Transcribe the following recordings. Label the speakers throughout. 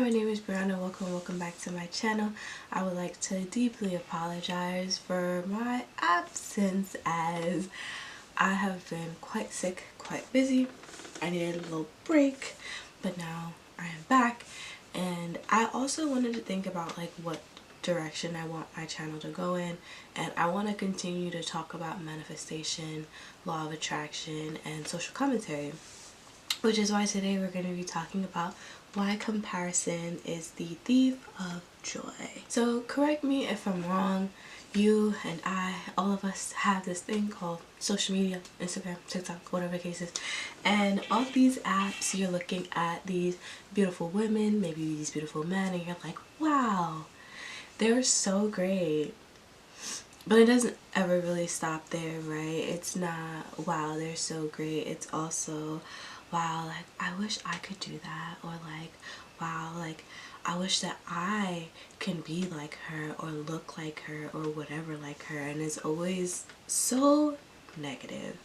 Speaker 1: my name is Brianna. Welcome back to my channel. I would like to deeply apologize for my absence as I have been quite sick, quite busy. I needed a little break, but now I am back, and I also wanted to think about like what direction I want my channel to go in, and I want to continue to talk about manifestation, law of attraction, and social commentary, which is why today we're going to be talking about why comparison is the thief of joy. So correct me if I'm wrong. You and I, all of us, have this thing called social media, Instagram, TikTok, whatever the case is, and all these apps, you're looking at these beautiful women, maybe these beautiful men, and you're like, wow, they're so great. But it doesn't ever really stop there, right? It's not, wow, they're so great. It's also, wow, like, I wish I could do that. Or like, wow, like, I wish that I can be like her or look like her or whatever like her. And it's always so negative.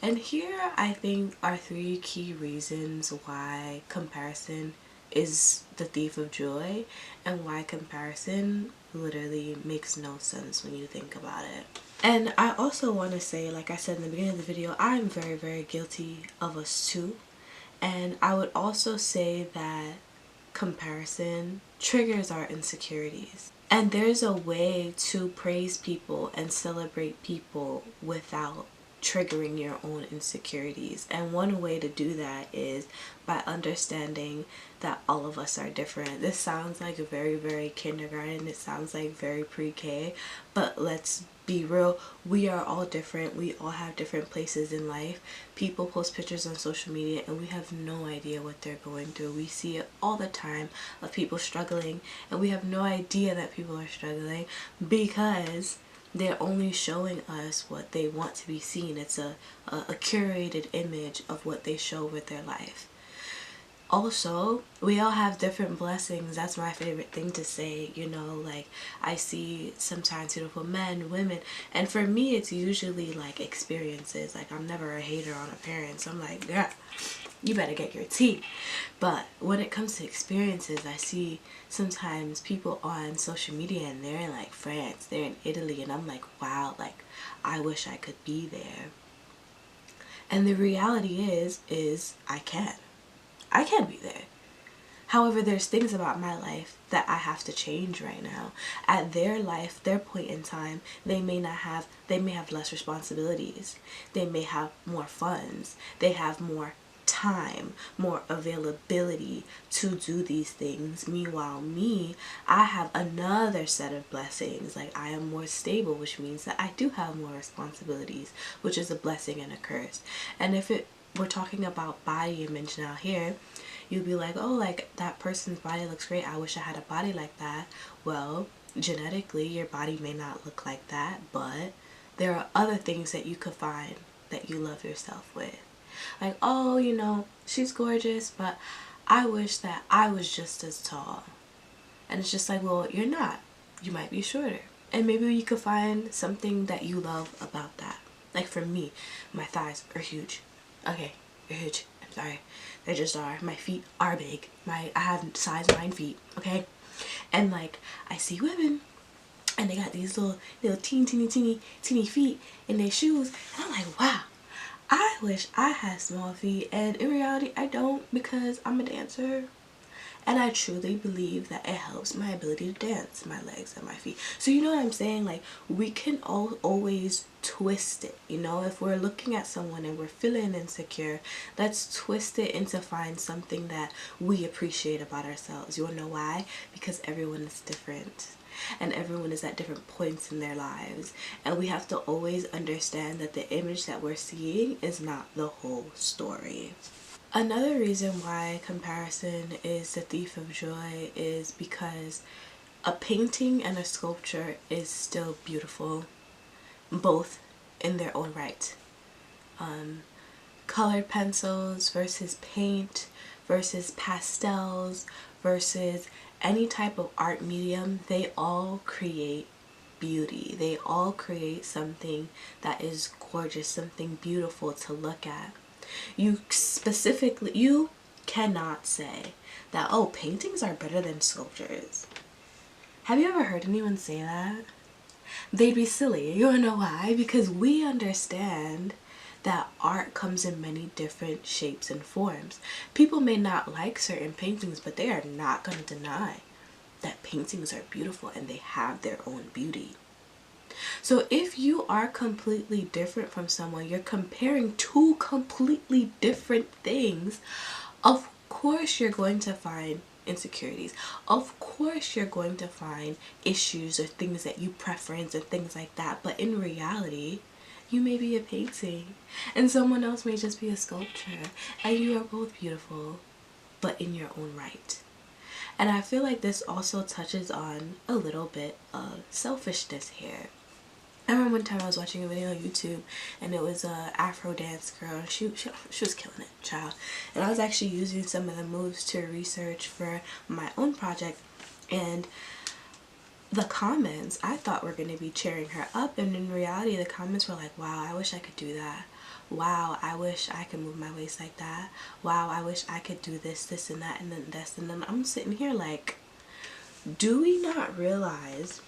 Speaker 1: And here I think are three key reasons why comparison is the thief of joy, and why comparison literally makes no sense when you think about it. And I also want to say, like I said in the beginning of the video, I'm very guilty of us too. And I would also say that comparison triggers our insecurities. And there's a way to praise people and celebrate people without triggering your own insecurities. And one way to do that is by understanding that all of us are different. This sounds like a very kindergarten. It sounds like very pre-K, but let's be real. We are all different. We all have different places in life. People post pictures on social media and we have no idea what they're going through. We see it all the time of people struggling, and we have no idea that people are struggling because they're only showing us what they want to be seen. It's a curated image of what they show with their life. Also, we all have different blessings. That's my favorite thing to say, you know, like I see sometimes beautiful men, women, and for me it's usually like experiences. Like I'm never a hater on appearance. I'm like, yeah, you better get your tea. But when it comes to experiences, I see sometimes people on social media and they're in like France, they're in Italy, and I'm like, wow, like I wish I could be there. And the reality is I can be there. However, there's things about my life that I have to change right now. At their life, their point in time, they may have less responsibilities. They may have more funds. They have more time, more availability to do these things. Meanwhile, me, I have another set of blessings. Like I am more stable, which means that I do have more responsibilities, which is a blessing and a curse. And if we're talking about body image now here, you'd be like, oh, like that person's body looks great. I wish I had a body like that. Well, genetically, your body may not look like that, but there are other things that you could find that you love yourself with. Like, oh, you know, she's gorgeous, but I wish that I was just as tall. And it's just like, well, you're not. You might be shorter. And maybe you could find something that you love about that. Like for me, my thighs are huge. Okay, they're huge. I'm sorry. They just are. My feet are big. I have size 9 feet, okay? And like, I see women and they got these little teeny feet in their shoes, and I'm like, wow, I wish I had small feet. And in reality, I don't, because I'm a dancer. And I truly believe that it helps my ability to dance, my legs and my feet. So you know what I'm saying? Like, we can always twist it, you know? If we're looking at someone and we're feeling insecure, let's twist it into find something that we appreciate about ourselves. You wanna know why? Because everyone is different. And everyone is at different points in their lives. And we have to always understand that the image that we're seeing is not the whole story. Another reason why comparison is the thief of joy is because a painting and a sculpture is still beautiful, both in their own right. Colored pencils versus paint versus pastels versus any type of art medium, they all create beauty. They all create something that is gorgeous, something beautiful to look at. You cannot say that, oh, paintings are better than sculptures. Have you ever heard anyone say that? They'd be silly. You wanna know why? Because we understand that art comes in many different shapes and forms. People may not like certain paintings, but they are not going to deny that paintings are beautiful and they have their own beauty. So if you are completely different from someone, you're comparing two completely different things, of course you're going to find insecurities. Of course you're going to find issues or things that you preference and things like that. But in reality, you may be a painting and someone else may just be a sculpture, and you are both beautiful, but in your own right. And I feel like this also touches on a little bit of selfishness here. I remember one time I was watching a video on YouTube, and it was a Afro dance girl. She was killing it, child. And I was actually using some of the moves to research for my own project, and the comments I thought were going to be cheering her up, and in reality the comments were like, wow, I wish I could do that. Wow, I wish I could move my waist like that. Wow, I wish I could do this, this and that, and then this. And then I'm sitting here like, do we not realize,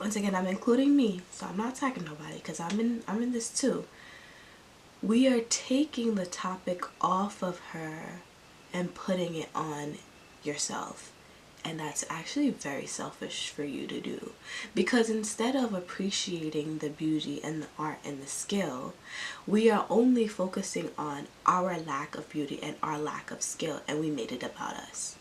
Speaker 1: once again, I'm including me, so I'm not attacking nobody because I'm in this too. We are taking the topic off of her and putting it on yourself. And that's actually very selfish for you to do, because instead of appreciating the beauty and the art and the skill, we are only focusing on our lack of beauty and our lack of skill, and we made it about us.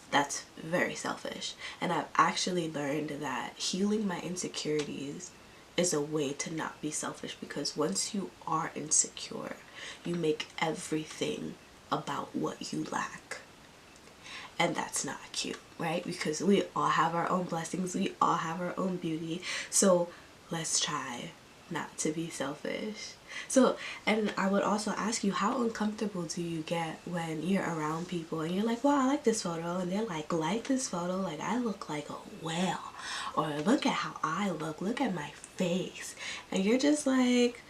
Speaker 1: That's very selfish. And I've actually learned that healing my insecurities is a way to not be selfish, because once you are insecure, you make everything about what you lack. And that's not cute, right? Because we all have our own blessings. We all have our own beauty. So let's try not to be selfish. So, and I would also ask you, how uncomfortable do you get when you're around people and you're like, wow, I like this photo, and they're like this photo, like I look like a whale, or look at how I look at my face, and you're just like,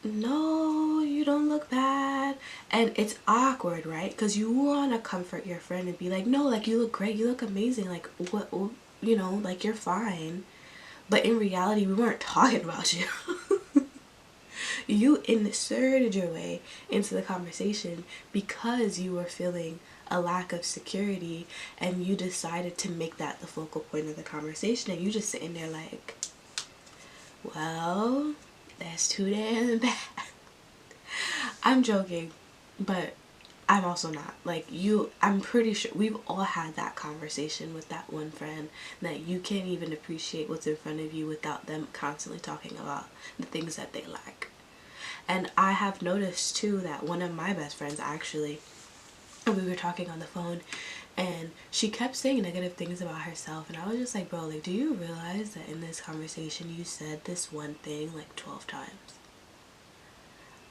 Speaker 1: no, you don't look bad. And it's awkward, right? Because you want to comfort your friend and be like, no, like you look great, you look amazing, like what, you know, like you're fine. But in reality, we weren't talking about you. You inserted your way into the conversation because you were feeling a lack of security, and you decided to make that the focal point of the conversation, and you just sitting there like, well, that's too damn bad. I'm joking, but I'm also not. Like you, I'm pretty sure we've all had that conversation with that one friend that you can't even appreciate what's in front of you without them constantly talking about the things that they lack. And I have noticed too that one of my best friends, actually, we were talking on the phone, and she kept saying negative things about herself, and I was just like, bro, like, do you realize that in this conversation you said this one thing like 12 times?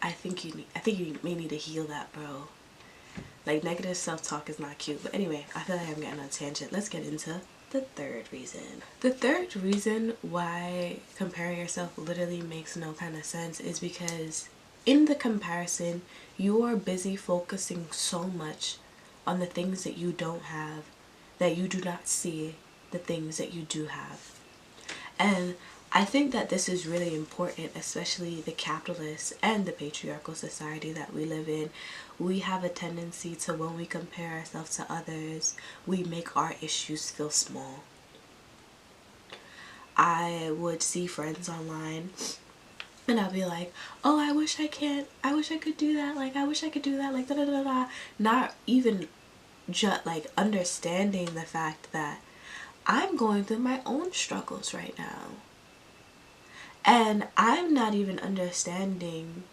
Speaker 1: I think you may need to heal that, bro. Like, negative self-talk is not cute. But anyway, I feel like I'm getting on a tangent. Let's get into the third reason. The third reason why comparing yourself literally makes no kind of sense is because in the comparison, you are busy focusing so much on the things that you don't have that you do not see the things that you do have. And I think that this is really important, especially the capitalist and the patriarchal society that we live in. We have a tendency to, when we compare ourselves to others, we make our issues feel small. I would see friends online and I'll be like, oh, I wish I could do that, like I wish I could do that, like da da da da. Not even just like understanding the fact that I'm going through my own struggles right now. And I'm not even understanding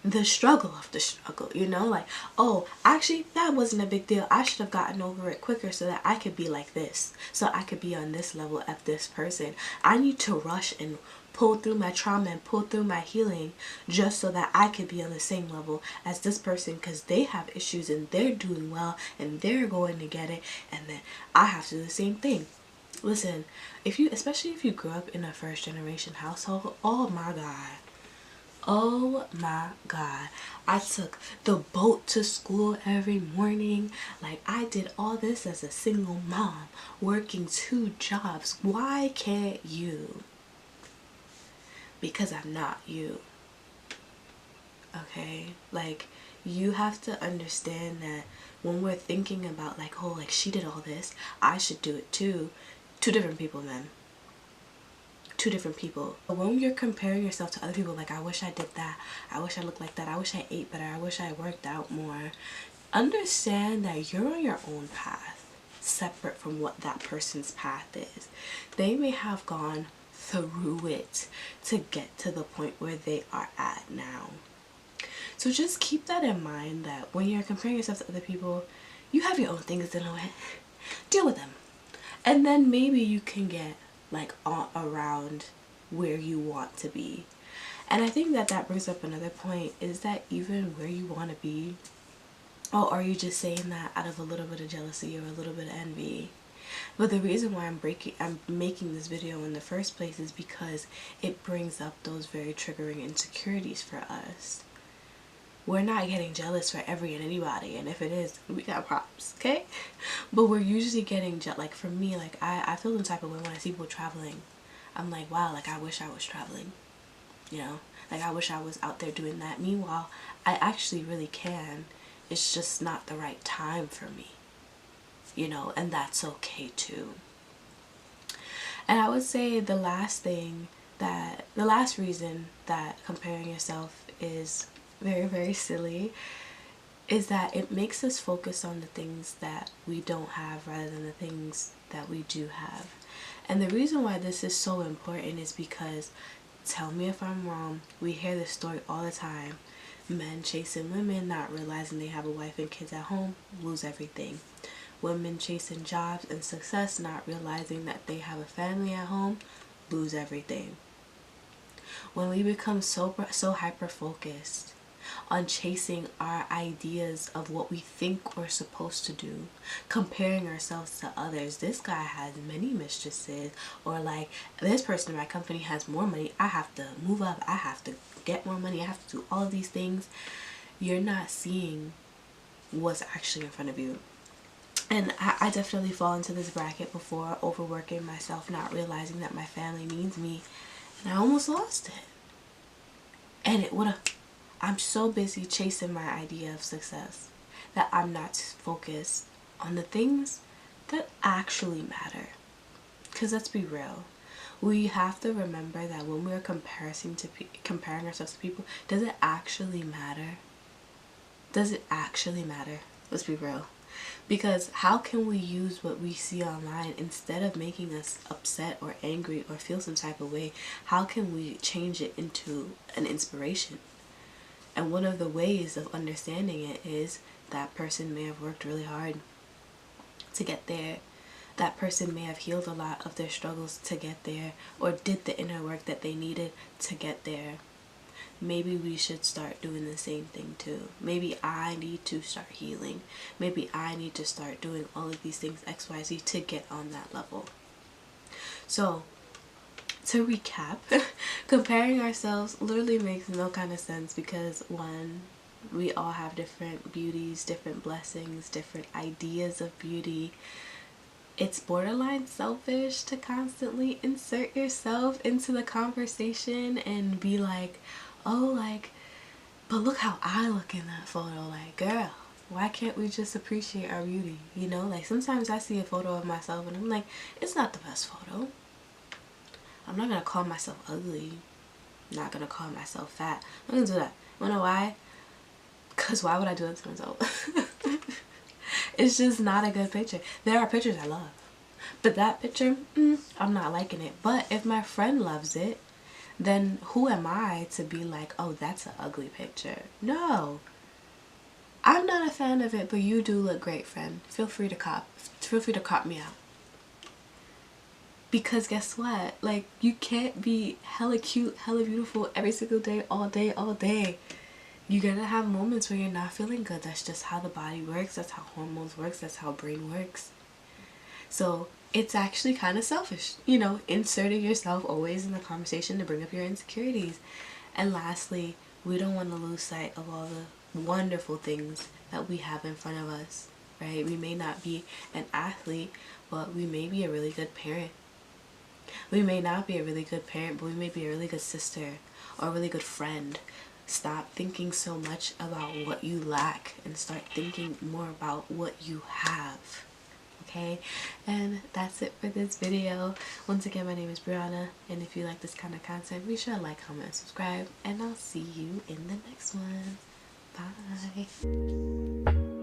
Speaker 1: the struggle of the struggle, you know, like, oh, actually that wasn't a big deal, I should have gotten over it quicker so that I could be like this, so I could be on this level of this person. I need to rush and pull through my trauma and pull through my healing just so that I could be on the same level as this person, because they have issues and they're doing well and they're going to get it, and then I have to do the same thing. Listen, especially if you grew up in a first generation household, oh my god, Oh my God. I took the boat to school every morning. Like, I did all this as a single mom, working 2 jobs. Why can't you? Because I'm not you. Okay? Like, you have to understand that when we're thinking about like, oh, like she did all this, I should do it too. 2 different people, man. 2 different people. When you're comparing yourself to other people, like, I wish I did that, I wish I looked like that, I wish I ate better, I wish I worked out more, understand that you're on your own path, separate from what that person's path is. They may have gone through it to get to the point where they are at now. So just keep that in mind, that when you're comparing yourself to other people, you have your own things to know it. Deal with them. And then maybe you can get like around where you want to be. And I think that brings up another point, is that even where you want to be, or are you just saying that out of a little bit of jealousy or a little bit of envy? But the reason why I'm making this video in the first place is because it brings up those very triggering insecurities for us. We're not getting jealous for every and anybody, and if it is, we got problems, okay? But we're usually getting like, for me, like, I feel the type of way when I see people traveling. I'm like, wow, like, I wish I was traveling, you know? Like, I wish I was out there doing that. Meanwhile, I actually really can. It's just not the right time for me, you know? And that's okay too. And I would say the last reason that comparing yourself is very, very silly is that it makes us focus on the things that we don't have rather than the things that we do have. And the reason why this is so important is because, tell me if I'm wrong, we hear this story all the time. Men chasing women, not realizing they have a wife and kids at home, lose everything. Women chasing jobs and success, not realizing that they have a family at home, lose everything. When we become so hyper focused on chasing our ideas of what we think we're supposed to do, comparing ourselves to others, this guy has many mistresses, or like, this person in my company has more money, I have to move up, I have to get more money, I have to do all of these things. You're not seeing what's actually in front of you. And I definitely fall into this bracket before, overworking myself, not realizing that my family needs me, and I almost lost it. And it would have, I'm so busy chasing my idea of success that I'm not focused on the things that actually matter. Because let's be real, we have to remember that when we're comparing ourselves to people, does it actually matter? Does it actually matter? Let's be real. Because how can we use what we see online, instead of making us upset or angry or feel some type of way, how can we change it into an inspiration? And one of the ways of understanding it is that person may have worked really hard to get there. That person may have healed a lot of their struggles to get there, or did the inner work that they needed to get there. Maybe we should start doing the same thing too. Maybe I need to start healing. Maybe I need to start doing all of these things, XYZ, to get on that level. So, to recap, comparing ourselves literally makes no kind of sense, because one, we all have different beauties, different blessings, different ideas of beauty. It's borderline selfish to constantly insert yourself into the conversation and be like, oh, like, but look how I look in that photo. Like, girl, why can't we just appreciate our beauty? You know, like, sometimes I see a photo of myself and I'm like, it's not the best photo. I'm not gonna call myself ugly. I'm not gonna call myself fat. I'm not gonna do that. You know why? Because why would I do that to myself? It's just not a good picture. There are pictures I love, but that picture, I'm not liking it. But if my friend loves it, then who am I to be like, oh, that's an ugly picture? No, I'm not a fan of it, but you do look great, friend. Feel free to cop me out. Because guess what? Like, you can't be hella cute, hella beautiful every single day, all day, all day. You're gonna have moments where you're not feeling good. That's just how the body works. That's how hormones works. That's how brain works. So it's actually kind of selfish, you know, inserting yourself always in the conversation to bring up your insecurities. And lastly, we don't want to lose sight of all the wonderful things that we have in front of us, right? We may not be an athlete, but we may be a really good parent. We may not be a really good parent, but we may be a really good sister or a really good friend. Stop thinking so much about what you lack and start thinking more about what you have. Okay, and that's it for this video. Once again, my name is Brianna, and if you like this kind of content, be sure to like, comment, and subscribe, and I'll see you in the next one. Bye.